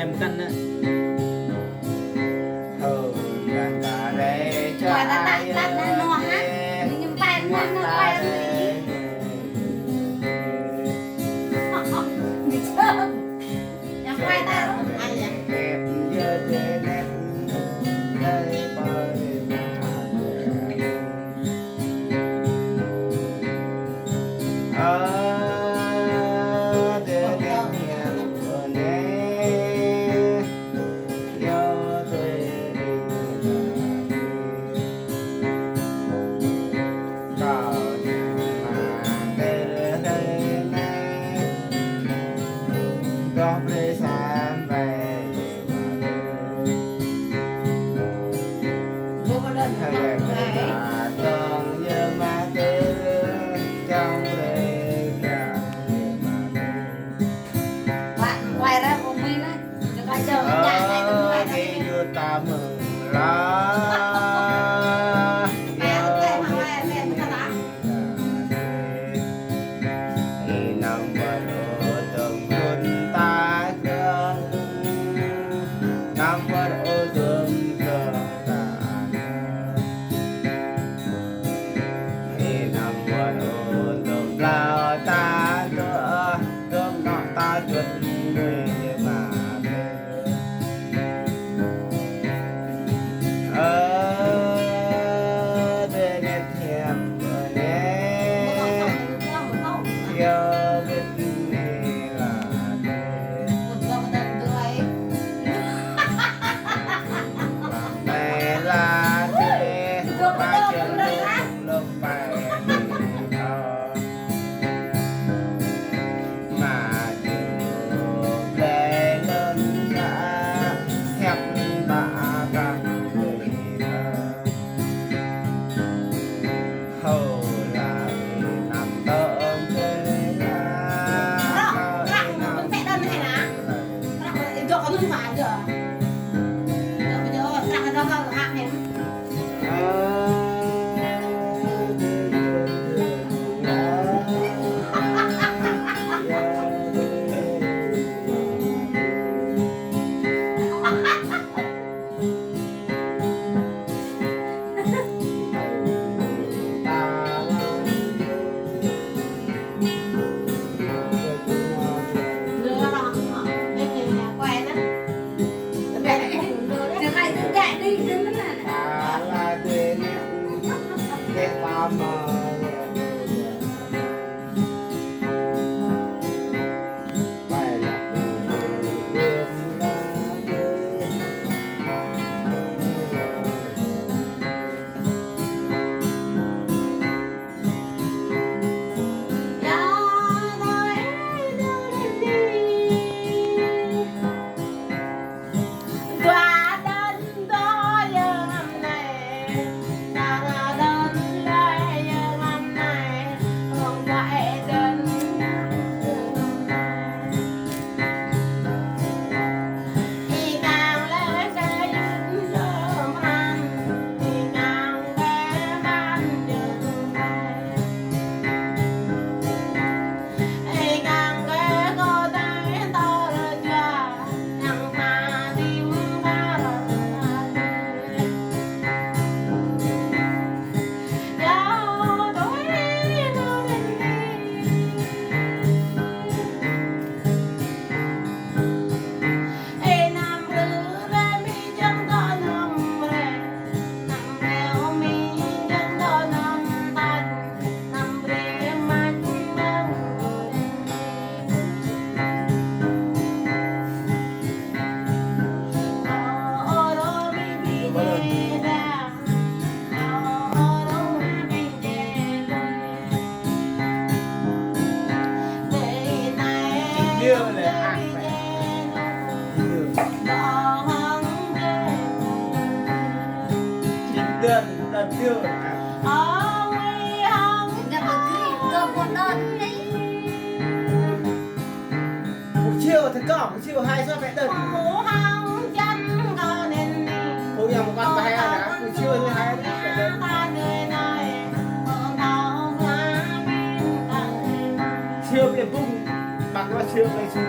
em cân đấy. Gần ta đây cho ai nó hát nhưng bài nó bài đi chơi em quay ta rồi ai vậy quay ra cùng mình đấy cho coi chờ nhà này tôi quay ra ta mừng lá chiều hai sao phải đợt cô nhà một con bài đã cô chiều thứ hai phải đợt chiều cái bung bằng qua chiều này chiều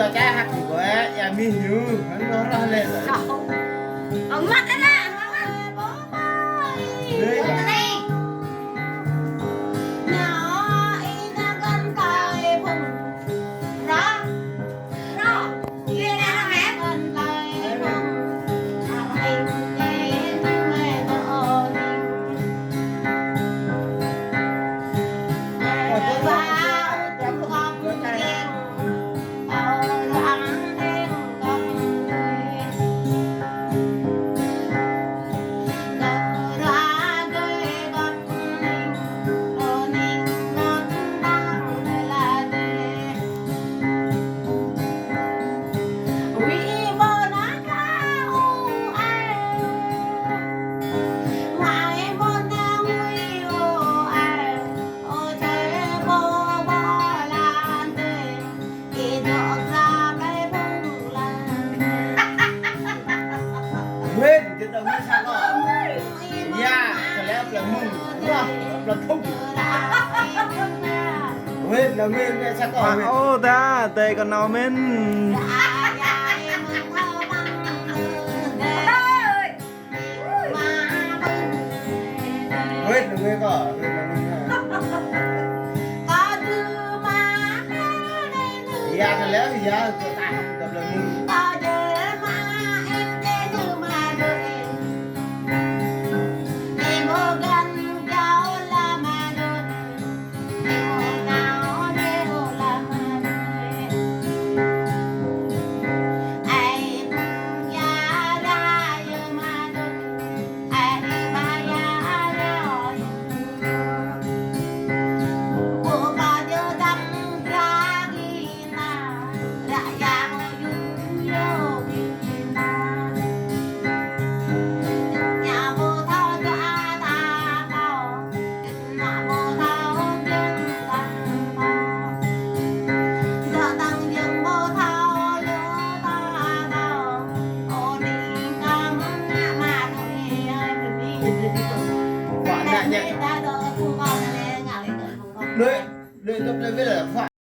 cho cha hạt của em mi hiu nó ra lên rồi ông mắt đấy nè đây quên cái đồng như sao đó ya thật lẽ là mừng đúng không là không quên là nguyên cái sao có ô ta tê còn nào men quên là nguyên có quên là nguyên ya thật lẽ thì ya tự tại gặp là mừng đợi đợi tôi biết là phải